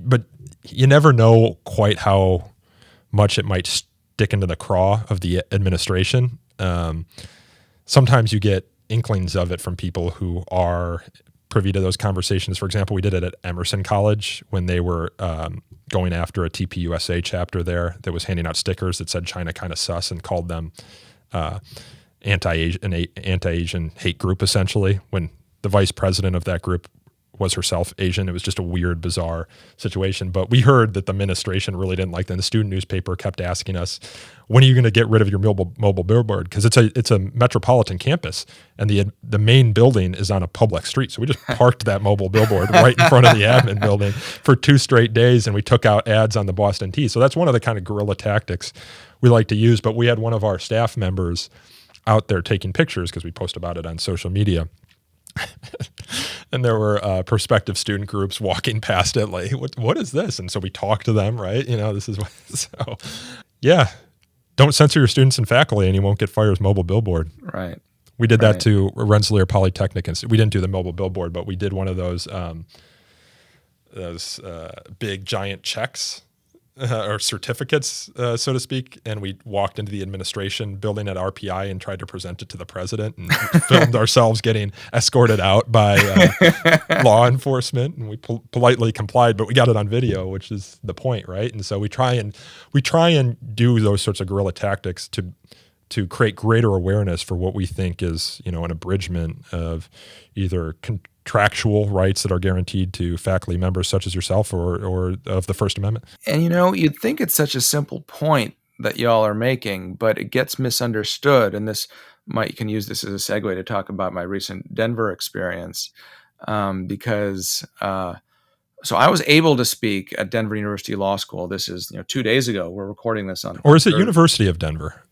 But you never know quite how much it might stick into the craw of the administration. Sometimes you get inklings of it from people who are privy to those conversations. For example, we did it at Emerson College when they were going after a TPUSA chapter there that was handing out stickers that said China kind of sus and called them anti-Asian hate group, essentially, when the vice president of that group was herself Asian. It was just a weird, bizarre situation. But we heard that the administration really didn't like that. And the student newspaper kept asking us, when are you going to get rid of your mobile billboard? Because it's a metropolitan campus, and the main building is on a public street. So we just parked that mobile billboard right in front of the admin building for 2 straight days, and we took out ads on the Boston Tea. So that's one of the kind of guerrilla tactics we like to use. But we had one of our staff members out there taking pictures because we post about it on social media. And there were prospective student groups walking past it like, what is this? And so we talked to them, right? This is what, so yeah, don't censor your students and faculty and you won't get FIRE's mobile billboard. Right. We did that to Rensselaer Polytechnic Institute. We didn't do the mobile billboard, but we did one of those big giant checks or certificates, so to speak, and we walked into the administration building at RPI and tried to present it to the president and filmed ourselves getting escorted out by law enforcement, and we politely complied, but we got it on video, which is the point, right? And so we try and do those sorts of guerrilla tactics to to create greater awareness for what we think is, an abridgment of either contractual rights that are guaranteed to faculty members such as yourself or of the First Amendment. And you'd think it's such a simple point that y'all are making, but it gets misunderstood. And you can use this as a segue to talk about my recent Denver experience, because so I was able to speak at Denver University Law School. This is 2 days ago. We're recording this on. Or is it University of Denver?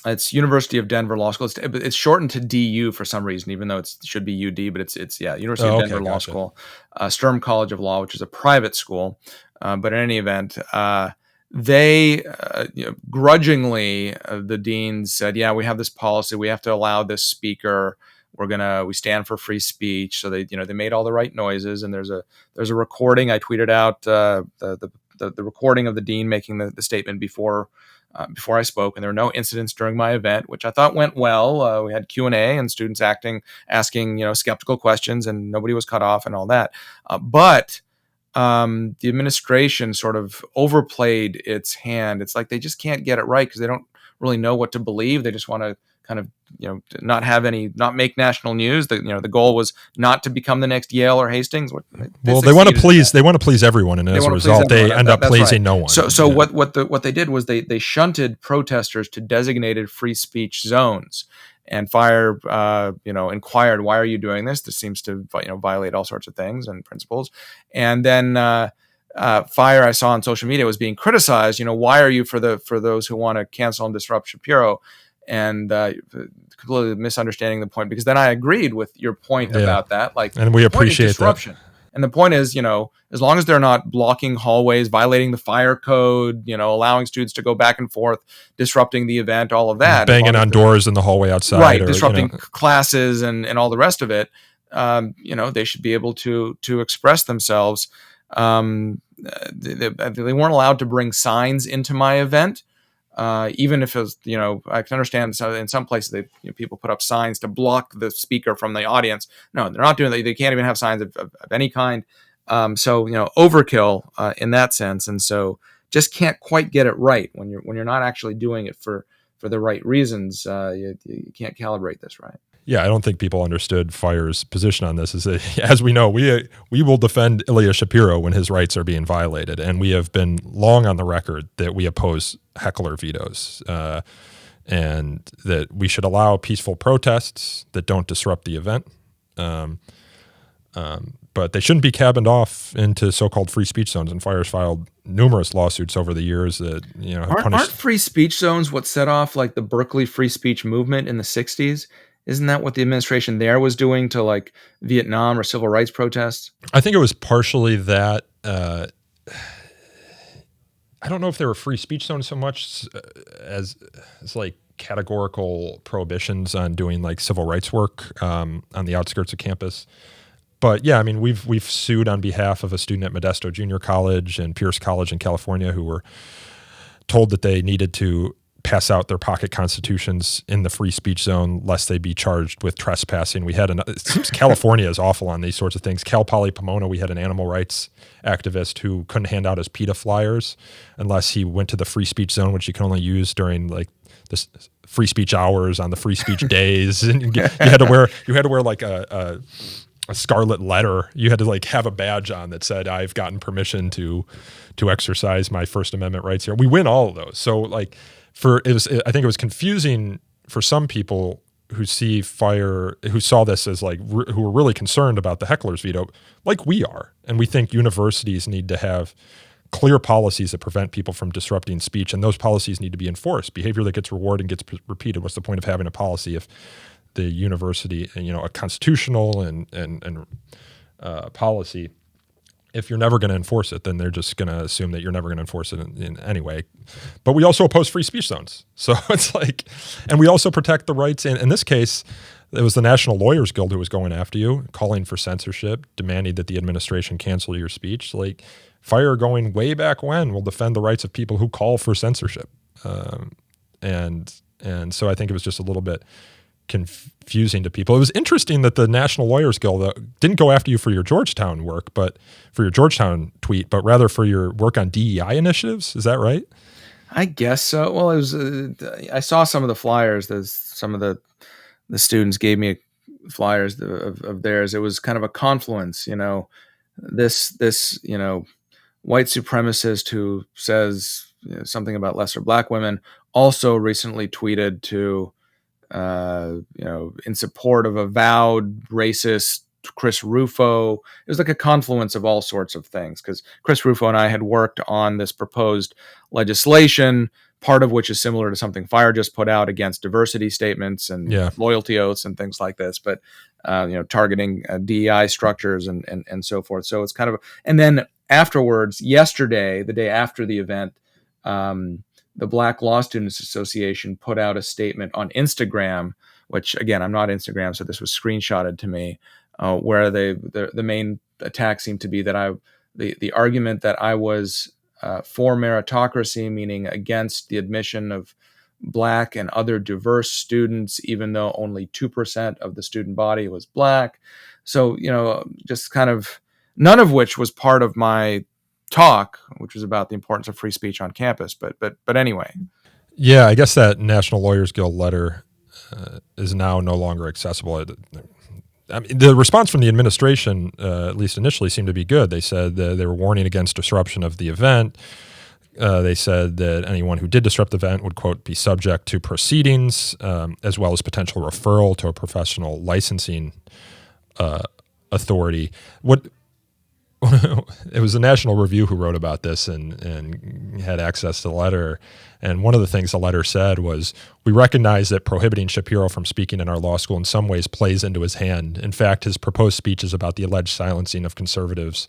It's University of Denver Law School. It's shortened to DU for some reason, even though it should be UD. But it's University of Denver Law School, Sturm College of Law, which is a private school. But in any event, they grudgingly, the deans said, "Yeah, we have this policy. We have to allow this speaker. We stand for free speech." So they made all the right noises, and there's a recording. I tweeted out the recording of the dean making the statement before I spoke, and there were no incidents during my event, which I thought went well. We had Q&A and students asking skeptical questions, and nobody was cut off and all that. But the administration sort of overplayed its hand. It's like they just can't get it right because they don't really know what to believe. They just want to kind of not make national news. The goal was not to become the next Yale or Hastings. Well, they want to please everyone, and as a result, they end up pleasing no one. So what they did was they shunted protesters to designated free speech zones, and Fire inquired, "Why are you doing this? This seems to violate all sorts of things and principles." And then Fire, I saw on social media, was being criticized. Why are you for those who want to cancel and disrupt Shapiro? And completely misunderstanding the point, because then I agreed with your point about that. And we appreciate disruption. That. And the point is, as long as they're not blocking hallways, violating the fire code, allowing students to go back and forth, disrupting the event, all of that, banging on doors in the hallway outside, right? Disrupting classes and all the rest of it. They should be able to express themselves. They weren't allowed to bring signs into my event. Even if it was, I can understand. So in some places, people put up signs to block the speaker from the audience. No, they're not doing that. They can't even have signs of any kind. So overkill in that sense, and so just can't quite get it right when you're not actually doing it for the right reasons. You can't calibrate this right. Yeah, I don't think people understood Fire's position on this. Is that, as we know, we will defend Ilya Shapiro when his rights are being violated, and we have been long on the record that we oppose heckler vetoes, and that we should allow peaceful protests that don't disrupt the event, but they shouldn't be cabined off into so-called free speech zones. And Fire's filed numerous lawsuits over the years that have punished. Aren't free speech zones what set off the Berkeley free speech movement in the '60s? Isn't that what the administration there was doing to Vietnam or civil rights protests? I think it was partially that. I don't know if they were free speech zones so much as categorical prohibitions on doing civil rights work on the outskirts of campus. But yeah, I mean, we've sued on behalf of a student at Modesto Junior College and Pierce College in California who were told that they needed to pass out their pocket constitutions in the free speech zone lest they be charged with trespassing. We had it seems California is awful on these sorts of things. Cal Poly Pomona, we had an animal rights activist who couldn't hand out his PETA flyers unless he went to the free speech zone, which you can only use during the free speech hours on the free speech days. And you had to wear a scarlet letter. You had to have a badge on that said, "I've gotten permission to exercise my First Amendment rights here." We win all of those. So I think it was confusing for some people who see Fire, who saw this as who were really concerned about the heckler's veto, like we are. And we think universities need to have clear policies that prevent people from disrupting speech, and those policies need to be enforced. Behavior that gets rewarded and gets repeated. What's the point of having a policy if the university, a constitutional and policy, if you're never going to enforce it, then they're just going to assume that you're never going to enforce it in any way. But we also oppose free speech zones. So it's and we also protect the rights. In this case, it was the National Lawyers Guild who was going after you, calling for censorship, demanding that the administration cancel your speech. Fire going way back when will defend the rights of people who call for censorship. And so I think it was just a little bit confusing to people. It was interesting that the National Lawyers Guild didn't go after you for your Georgetown work, but for your Georgetown tweet, but rather for your work on DEI initiatives. Is that right? I guess so. Well, it was. I saw some of the flyers. Some of the students gave me flyers of theirs. It was kind of a confluence, this white supremacist who says something about lesser black women also recently tweeted to in support of avowed racist Chris Rufo. It was like a confluence of all sorts of things, because Chris Rufo and I had worked on this proposed legislation, part of which is similar to something Fire just put out against diversity statements and loyalty oaths and things like this, but targeting DEI structures and so forth. So it's kind of, and then afterwards, yesterday, the day after the event, the Black Law Students Association put out a statement on Instagram, which again, I'm not Instagram, so this was screenshotted to me, where the main attack seemed to be that the argument that I was for meritocracy, meaning against the admission of Black and other diverse students, even though only 2% of the student body was Black. So, just kind of none of which was part of my talk, which was about the importance of free speech on campus. But anyway. Yeah, I guess that National Lawyers Guild letter is now no longer accessible. I mean, the response from the administration, at least initially, seemed to be good. They said they were warning against disruption of the event. They said that anyone who did disrupt the event would, quote, be subject to proceedings, as well as potential referral to a professional licensing authority. It was the National Review who wrote about this and had access to the letter. And one of the things the letter said was, we recognize that prohibiting Shapiro from speaking in our law school in some ways plays into his hand. In fact, his proposed speech is about the alleged silencing of conservative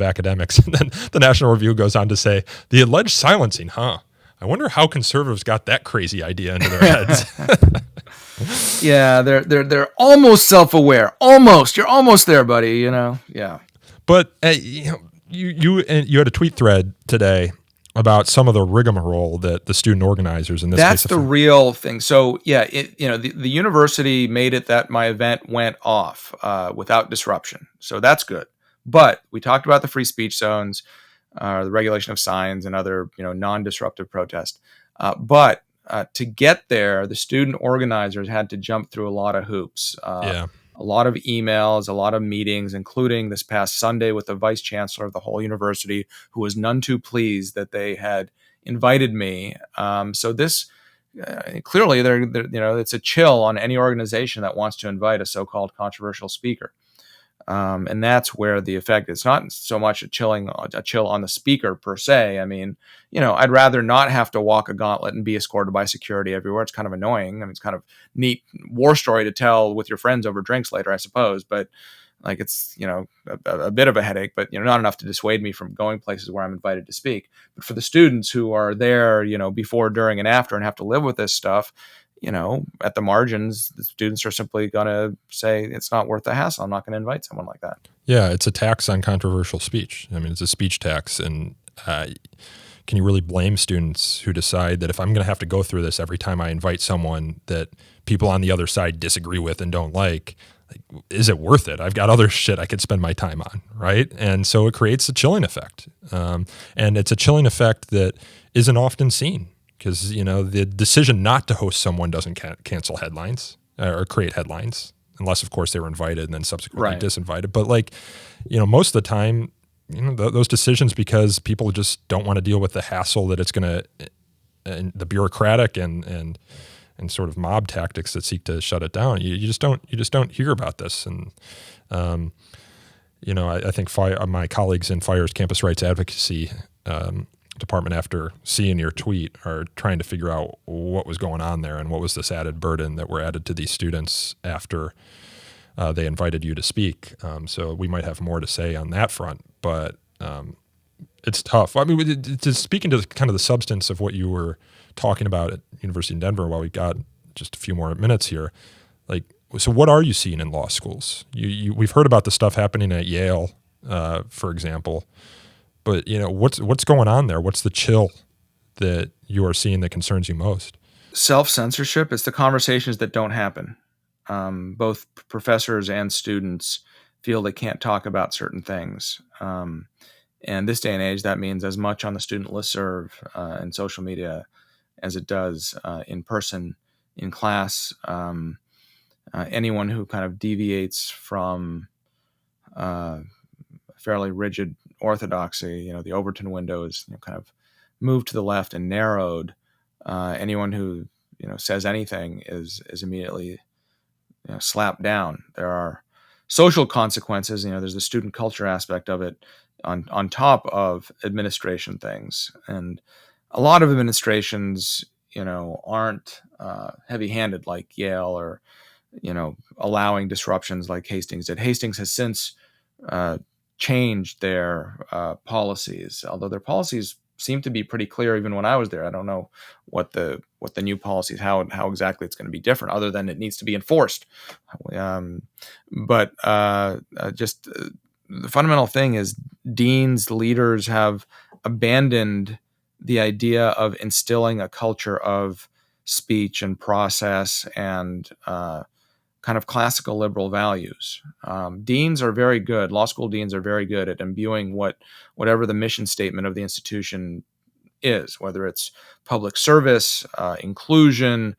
academics. And then the National Review goes on to say, the alleged silencing, huh? I wonder how conservatives got that crazy idea into their heads. Yeah, they're almost self-aware. Almost. You're almost there, buddy, Yeah. But you had a tweet thread today about some of the rigmarole that the student organizers in this That's case. the real thing. So yeah, the university made it that my event went off without disruption. So that's good. But we talked about the free speech zones, the regulation of signs, and other non-disruptive protest. But to get there, the student organizers had to jump through a lot of hoops. A lot of emails, a lot of meetings, including this past Sunday with the vice chancellor of the whole university, who was none too pleased that they had invited me. So this clearly, it's a chill on any organization that wants to invite a so-called controversial speaker. And that's where the effect is not so much a chill on the speaker per se. I mean, I'd rather not have to walk a gauntlet and be escorted by security everywhere. It's kind of annoying. I mean, it's kind of neat war story to tell with your friends over drinks later, I suppose. But like, it's, a bit of a headache, but, not enough to dissuade me from going places where I'm invited to speak. But for the students who are there, before, during, and after and have to live with this stuff, at the margins, the students are simply going to say it's not worth the hassle. I'm not going to invite someone like that. Yeah, it's a tax on controversial speech. I mean, it's a speech tax. And can you really blame students who decide that if I'm going to have to go through this every time I invite someone that people on the other side disagree with and don't like, is it worth it? I've got other shit I could spend my time on, right? And so it creates a chilling effect. And it's a chilling effect that isn't often seen. Because, the decision not to host someone doesn't cancel headlines or create headlines, unless, of course, they were invited and then subsequently disinvited. But, most of the time, those decisions, because people just don't want to deal with the hassle that it's going to, the bureaucratic and sort of mob tactics that seek to shut it down. You just don't hear about this. And, I think my colleagues in FIRE's campus rights advocacy department, after seeing your tweet, are trying to figure out what was going on there and what was this added burden that were added to these students after they invited you to speak. So we might have more to say on that front, but it's tough. I mean, speaking to kind of the substance of what you were talking about at University of Denver, while we got just a few more minutes here, so what are you seeing in law schools? We've heard about the stuff happening at Yale, for example. But, what's going on there? What's the chill that you are seeing that concerns you most? Self-censorship. It's the conversations that don't happen. Both professors and students feel they can't talk about certain things. And this day and age, that means as much on the student listserv and social media as it does in person in class. Anyone who kind of deviates from fairly rigid orthodoxy, the Overton window is kind of moved to the left and narrowed. Anyone who says anything is immediately slapped down. There are social consequences. There's the student culture aspect of it on top of administration things, and a lot of administrations aren't heavy-handed like Yale, or allowing disruptions like Hastings did. Hastings has since changed their policies, although their policies seem to be pretty clear even when I was there. I don't know what the new policies, how exactly it's going to be different, other than it needs to be enforced. But the fundamental thing is deans, leaders have abandoned the idea of instilling a culture of speech and process and kind of classical liberal values. Deans are very good. Law school deans are very good at imbuing whatever the mission statement of the institution is, whether it's public service, inclusion,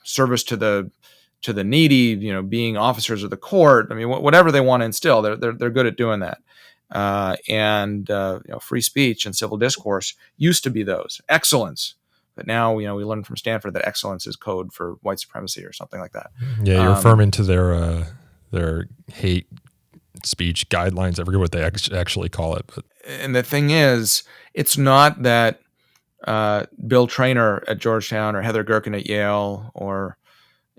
service to the needy, being officers of the court. I mean, whatever they want to instill, they're good at doing that. And free speech and civil discourse used to be those. Excellence. But now, we learned from Stanford that excellence is code for white supremacy or something like that. Yeah, you're firm into their hate speech guidelines. I forget what they actually call it. But and the thing is, it's not that Bill Traynor at Georgetown or Heather Gerken at Yale or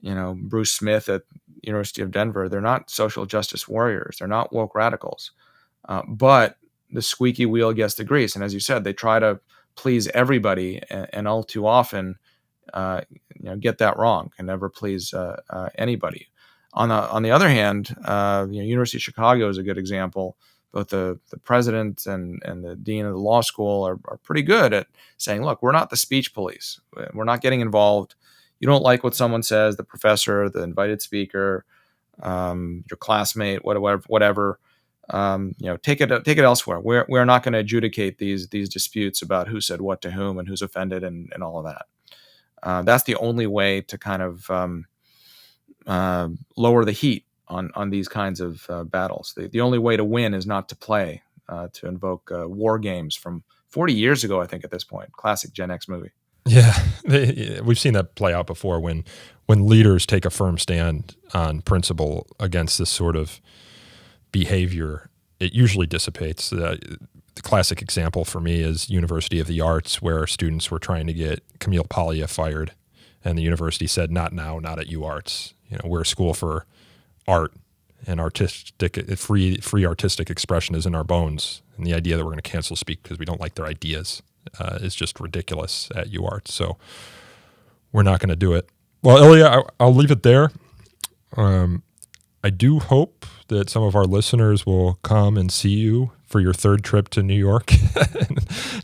Bruce Smith at University of Denver, they're not social justice warriors. They're not woke radicals. But the squeaky wheel gets the grease. And as you said, they try to please everybody, and all too often, get that wrong and never please anybody. On the other hand, University of Chicago is a good example. Both the president and the dean of the law school are pretty good at saying, look, we're not the speech police. We're not getting involved. You don't like what someone says, the professor, the invited speaker, your classmate, whatever. Take it elsewhere. We're not going to adjudicate these disputes about who said what to whom and who's offended and all of that. That's the only way to kind of lower the heat on these kinds of battles. The only way to win is not to play, to invoke war games from 40 years ago, I think, at this point. Classic Gen X movie. yeah, we've seen that play out before when leaders take a firm stand on principle against this sort of behavior. It usually dissipates. The classic example for me is University of the Arts, where students were trying to get Camille Paglia fired, and the university said, "Not now, not at UArts. We're a school for art, and free artistic expression is in our bones. And the idea that we're going to cancel speak because we don't like their ideas is just ridiculous at UArts. So we're not going to do it." Well, Ilya, I'll leave it there. I do hope that some of our listeners will come and see you for your third trip to New York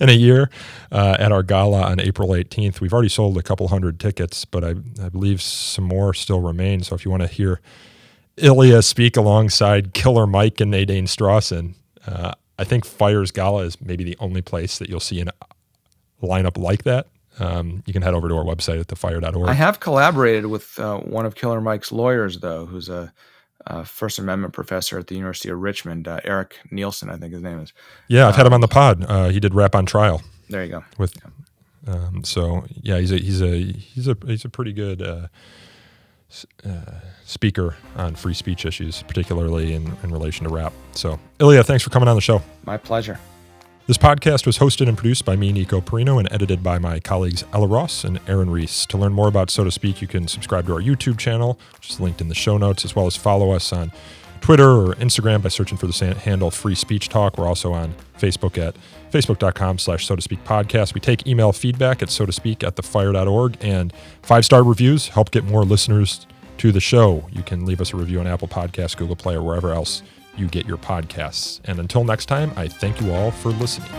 in a year at our gala on April 18th. We've already sold a couple hundred tickets, but I believe some more still remain. So if you want to hear Ilya speak alongside Killer Mike and Nadine Strawson, I think Fire's Gala is maybe the only place that you'll see a lineup like that. You can head over to our website at thefire.org. I have collaborated with one of Killer Mike's lawyers, though, who's a First Amendment professor at the University of Richmond, Eric Nielsen, I think his name is. Yeah, I've had him on the pod. He did Rap on Trial. There you go. So yeah, he's a pretty good speaker on free speech issues, particularly in relation to rap. So Ilya, thanks for coming on the show. My pleasure. This podcast was hosted and produced by me, Nico Perino, and edited by my colleagues Ella Ross and Aaron Reese. To learn more about So to Speak, you can subscribe to our YouTube channel, which is linked in the show notes, as well as follow us on Twitter or Instagram by searching for the handle Free Speech Talk. We're also on Facebook at facebook.com/So to Speak podcast. We take email feedback at sotospeak@thefire.org, and 5-star reviews help get more listeners to the show. You can leave us a review on Apple Podcasts, Google Play, or wherever else you get your podcasts. And until next time, I thank you all for listening.